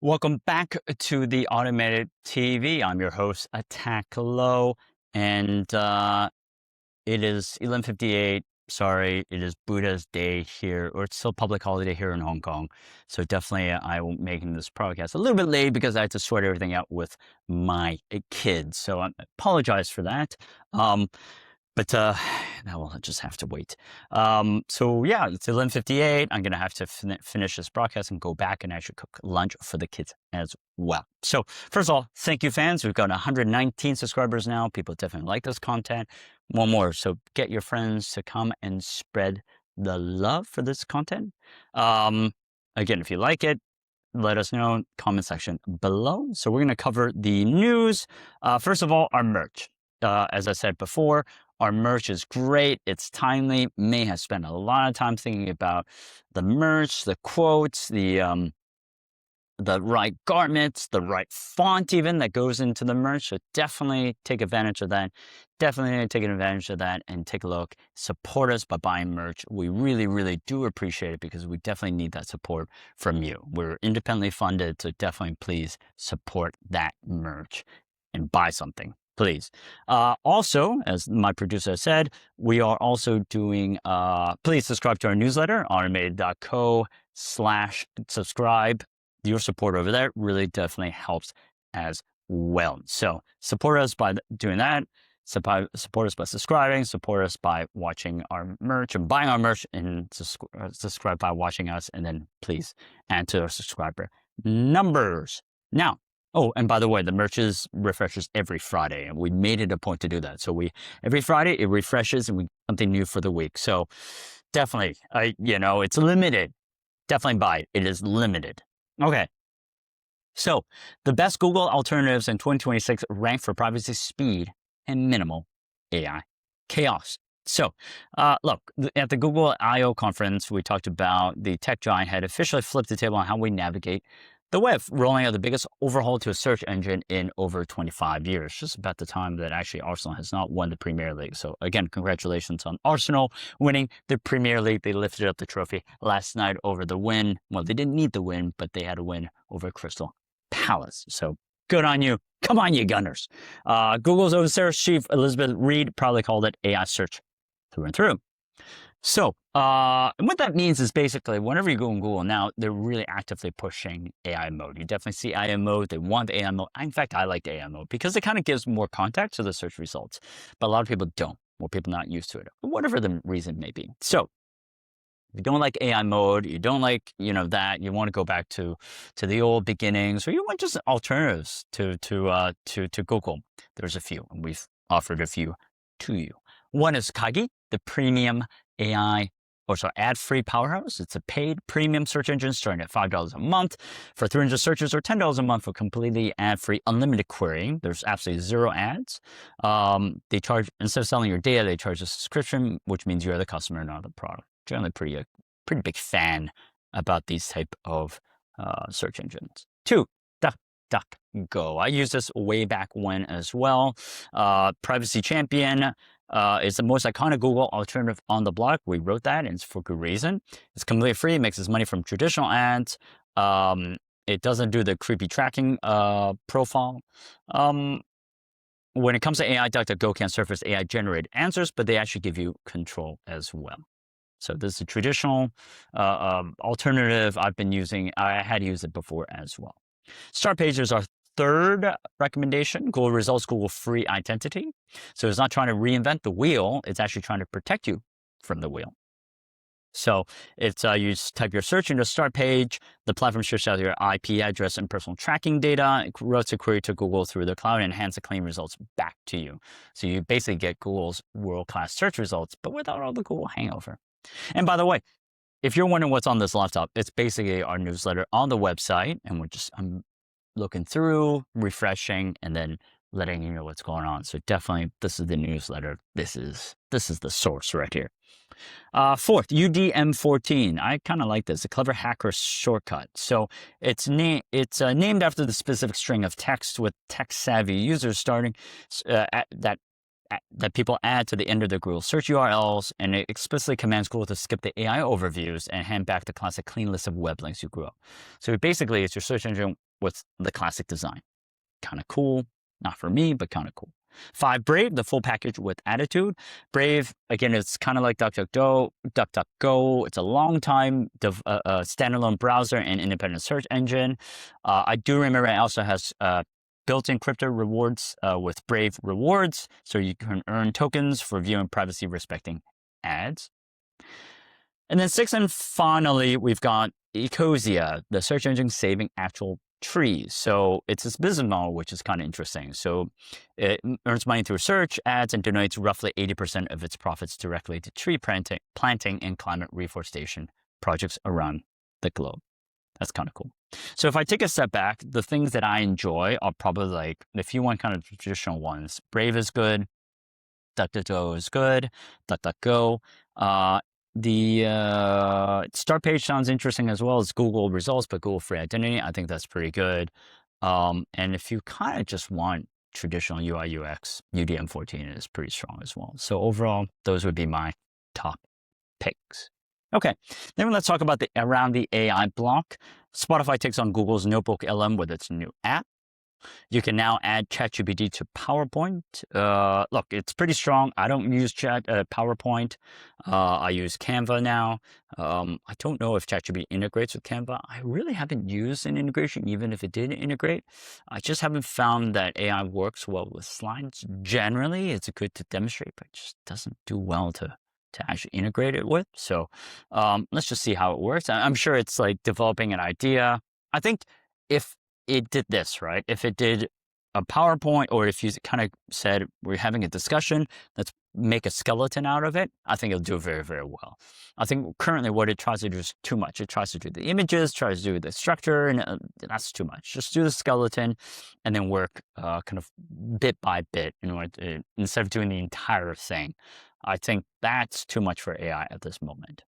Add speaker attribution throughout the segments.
Speaker 1: Welcome back to the Automated TV. I'm your host, Attack Low, and it is 11:58. Sorry, it is Buddha's Day here, or it's still public holiday here in Hong Kong. So definitely, I will making this podcast a little bit late because I had to sort everything out with my kids. So I apologize for that. Um, but now we'll just have to wait. So yeah, it's 11:58. I'm gonna have to finish this broadcast and go back and actually cook lunch for the kids as well. So first of all, thank you, fans. We've got 119 subscribers now. People definitely like this content. One more. So get your friends to come and spread the love for this content. Again, if you like it, let us know in the comment section below. So we're going to cover the news. First of all, our merch. As I said before, our merch is great. It's timely. May has spent a lot of time thinking about the merch, the quotes, the right garments, the right font even that goes into the merch. So definitely take advantage of that. Definitely take advantage of that and take a look. Support us by buying merch. We really, really do appreciate it because we definitely need that support from you. We're independently funded, so definitely please support that merch and buy something. Please. Also, as my producer said, we are also doing, please subscribe to our newsletter, automated.co/subscribe. Your support over there really definitely helps as well. So support us by doing that. Support us by subscribing. Support us by watching our merch and buying our merch, and subscribe by watching us. And then please add to our subscriber numbers. Now, oh, and by the way, the merch refreshes every Friday, and we made it a point to do that. So every Friday it refreshes, and we something new for the week. So definitely, it's limited. Definitely buy it. It is limited. Okay. So the best Google alternatives in 2026 rank for privacy, speed, and minimal AI chaos. So look, at the Google I/O conference, we talked about the tech giant had officially flipped the table on how we navigate the web, rolling out the biggest overhaul to a search engine in over 25 years, just about the time that actually Arsenal has not won the Premier League. So again, congratulations on Arsenal winning the Premier League. They lifted up the trophy last night over the win. Well, they didn't need the win, but they had a win over Crystal Palace. So good on you. Come on, you Gunners. Google's own search chief, Elizabeth Reed, probably called it AI search through and through. So, and what that means is basically whenever you go on Google now, they're really actively pushing AI mode. You definitely see AI mode. They want AI mode. In fact, I like AI mode because it kind of gives more context to the search results. But a lot of people don't, or people not used to it, whatever the reason may be. So, if you don't like AI mode, you don't like, that, you want to go back to the old beginnings, or you want just alternatives to Google. There's a few, and we've offered a few to you. One is Kagi, the premium AI, ad-free powerhouse. It's a paid premium search engine starting at $5 a month for 300 searches, or $10 a month for completely ad-free unlimited querying. There's absolutely zero ads. They charge, instead of selling your data, they charge a subscription, which means you're the customer, not the product. Generally pretty big fan about these type of search engines. 2, DuckDuckGo. I used this way back when as well. Privacy champion. It's the most iconic Google alternative on the block. We wrote that, and it's for good reason. It's completely free. It makes its money from traditional ads. It doesn't do the creepy tracking profile. When it comes to AI, DuckDuckGo can surface AI-generated answers, but they actually give you control as well. So this is a traditional alternative I've been using. I had used it before as well. Start Page is our third recommendation. Google Results, Google free identity. So it's not trying to reinvent the wheel. It's actually trying to protect you from the wheel. So it's you just type your search into Start Page. The platform shoots out your IP address and personal tracking data. It routes a query to Google through the cloud and hands the clean results back to you. So you basically get Google's world-class search results, but without all the Google hangover. And by the way, if you're wondering what's on this laptop, it's basically our newsletter on the website, and I'm looking through, refreshing, and then letting you know what's going on. So definitely, this is the newsletter. This is the source right here. Fourth, UDM14. I kind of like this, a clever hacker shortcut. So it's named after the specific string of text with tech-savvy users that that people add to the end of the Google search URLs, and it explicitly commands Google to skip the AI overviews and hand back the classic clean list of web links you grew up. So basically, it's your search engine with the classic design. Kind of cool. Not for me, but kind of cool. 5, Brave, the full package with attitude. Brave, again, it's kind of like DuckDuckGo. It's a long time standalone browser and independent search engine. I do remember it also has built-in crypto rewards with Brave Rewards, so you can earn tokens for viewing privacy-respecting ads. And then 6, and finally, we've got Ecosia, the search engine saving actual trees. So it's this business model, which is kind of interesting. So it earns money through search, ads, and donates roughly 80% of its profits directly to tree planting and climate reforestation projects around the globe. That's kind of cool. So if I take a step back, the things that I enjoy are probably like, if you want kind of traditional ones, Brave is good, DuckDuckGo is good, DuckDuckGo. The start page sounds interesting as well as Google results, but Google free identity, I think that's pretty good. And if you kind of just want traditional UI UX, UDM14 is pretty strong as well. So overall, those would be my top picks. Okay, then let's talk about around the AI block. Spotify takes on Google's Notebook LM with its new app. You can now add ChatGPT to PowerPoint. Look, it's pretty strong. I don't use PowerPoint. I use Canva now. I don't know if ChatGPT integrates with Canva. I really haven't used an integration, even if it did integrate. I just haven't found that AI works well with slides. Generally, it's good to demonstrate, but it just doesn't do well to actually integrate it with. So let's just see how it works. I'm sure it's like developing an idea. I think if it did this, right? If it did a PowerPoint, or if you kind of said, we're having a discussion, let's make a skeleton out of it, I think it'll do very, very well. I think currently what it tries to do is too much. It tries to do the images, tries to do the structure, and that's too much. Just do the skeleton and then work kind of bit by bit in order to, instead of doing the entire thing. I think that's too much for AI at this moment.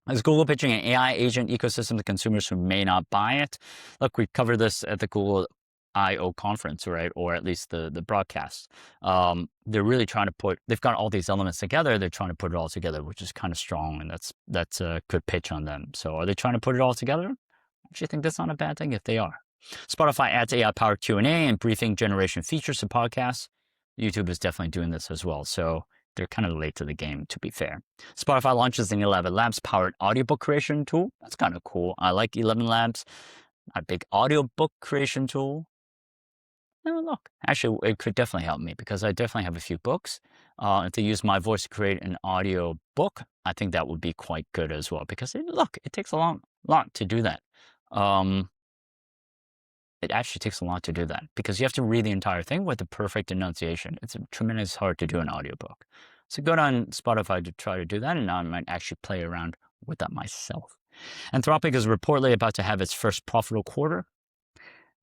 Speaker 1: Is Google pitching an AI agent ecosystem to consumers who may not buy it? Look, we covered this at the Google I/O conference, right? Or at least the broadcast. They're really trying to they've got all these elements together. They're trying to put it all together, which is kind of strong. And that's a good pitch on them. So are they trying to put it all together? I actually think that's not a bad thing if they are. Spotify adds AI-powered Q&A and briefing generation features to podcasts. YouTube is definitely doing this as well. So they're kind of late to the game, to be fair. Spotify launches an 11 Labs powered audiobook creation tool. That's kind of cool. I like 11 Labs, a big audiobook creation tool. Oh, look, actually, it could definitely help me because I definitely have a few books. If they use my voice to create an audio book, I think that would be quite good as well because it takes a lot to do that. It actually takes a lot to do that because you have to read the entire thing with the perfect enunciation. It's tremendous hard to do an audiobook. So go on Spotify to try to do that, and I might actually play around with that myself. Anthropic is reportedly about to have its first profitable quarter.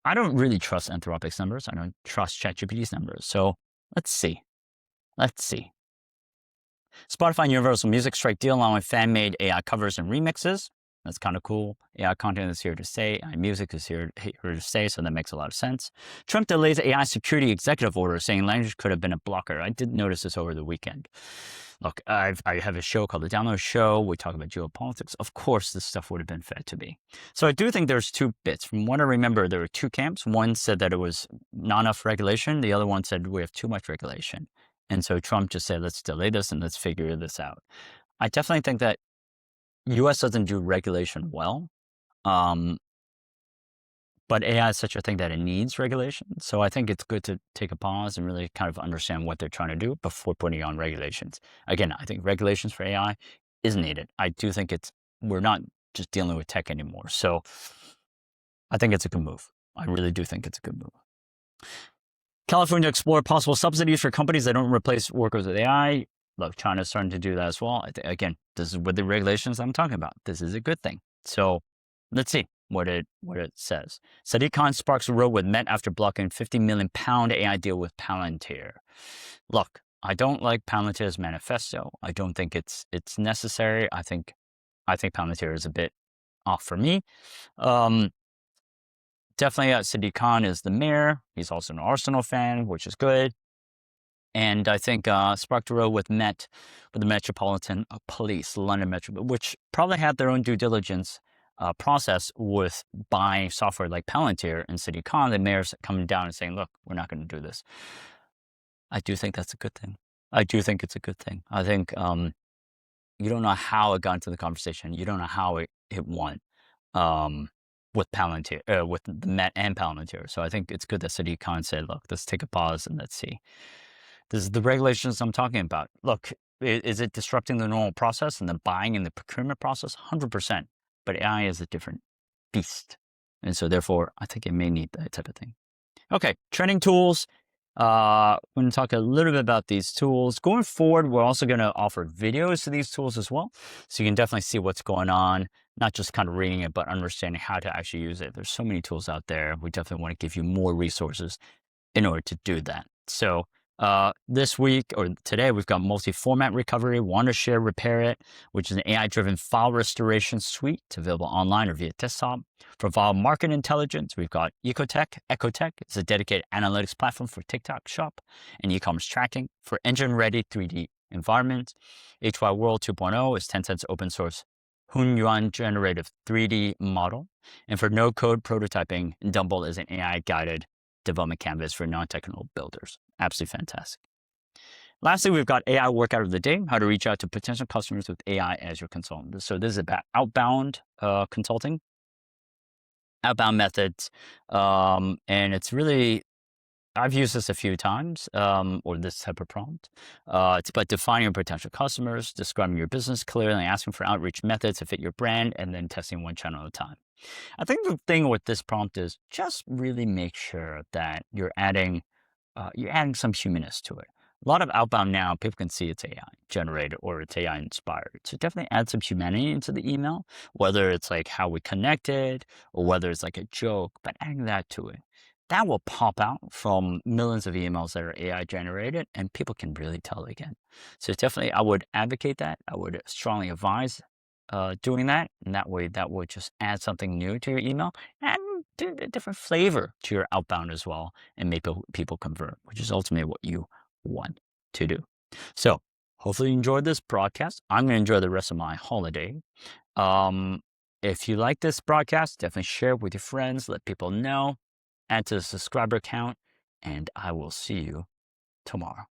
Speaker 1: I don't really trust Anthropic's numbers. I don't trust ChatGPT's numbers. So let's see. Spotify and Universal Music strike deal along with fan-made AI covers and remixes. That's kind of cool. AI content is here to stay. AI music is here to stay, so that makes a lot of sense. Trump delays AI security executive order, saying language could have been a blocker. I did notice this over the weekend. Look, I have a show called The Download Show. We talk about geopolitics. Of course, this stuff would have been fed to me. So I do think there's two bits. From what I remember, there were two camps. One said that it was not enough regulation. The other one said we have too much regulation. And so Trump just said, let's delay this and let's figure this out. I definitely think that U.S. doesn't do regulation well, but AI is such a thing that it needs regulation. So I think it's good to take a pause and really kind of understand what they're trying to do before putting on regulations. Again, I think regulations for AI is needed. I do think we're not just dealing with tech anymore. So I think it's a good move. I really do think it's a good move. California explore possible subsidies for companies that don't replace workers with AI. Look, China's starting to do that as well. Again, this is with the regulations I'm talking about. This is a good thing. So let's see what it says. Sadiq Khan sparks a row with Met after blocking £50 million AI deal with Palantir. Look, I don't like Palantir's manifesto. I don't think it's necessary. I think Palantir is a bit off for me. Definitely Sadiq Khan is the mayor. He's also an Arsenal fan, which is good. And I think Spark2Row with the Metropolitan Police, London Metro, which probably had their own due diligence process with buying software like Palantir and CityCon. The mayor's coming down and saying, "Look, we're not going to do this." I do think that's a good thing. I do think it's a good thing. I think you don't know how it got into the conversation. You don't know how it won um, with Palantir, with the Met and Palantir. So I think it's good that CityCon said, "Look, let's take a pause and let's see." This is the regulations I'm talking about. Look, is it disrupting the normal process and the buying and the procurement process? 100%. But AI is a different beast. And so therefore, I think it may need that type of thing. Okay, training tools. We're going to talk a little bit about these tools. Going forward, we're also going to offer videos to these tools as well. So you can definitely see what's going on, not just kind of reading it, but understanding how to actually use it. There's so many tools out there. We definitely want to give you more resources in order to do that. So this week or today, we've got multi-format recovery, want to share, repair it, which is an AI-driven file restoration suite available online or via desktop. For file market intelligence, we've got Ecotech. It's a dedicated analytics platform for TikTok Shop and e-commerce tracking. For engine-ready 3D environments, HY World 2.0 is Tencent's open source Hunyuan generative 3D model. And for no-code prototyping, Dumble is an AI-guided development canvas for non-technical builders. Absolutely fantastic. Lastly, we've got AI workout of the day, how to reach out to potential customers with AI as your consultant. So this is about outbound consulting, outbound methods. And it's really, I've used this a few times, or this type of prompt. It's about defining your potential customers, describing your business clearly, asking for outreach methods to fit your brand, and then testing one channel at a time. I think the thing with this prompt is just really make sure that you're adding some humanness to it. A lot of outbound now, people can see it's AI generated or it's AI inspired. So definitely add some humanity into the email, whether it's like how we connected or whether it's like a joke, but adding that to it. That will pop out from millions of emails that are AI generated and people can really tell again. So definitely I would advocate that. I would strongly advise doing that. And that way that would just add something new to your email and do a different flavor to your outbound as well and make people convert, which is ultimately what you want to do. So hopefully you enjoyed this broadcast. I'm going to enjoy the rest of my holiday. If you like this broadcast, definitely share it with your friends, let people know, add to the subscriber count, and I will see you tomorrow.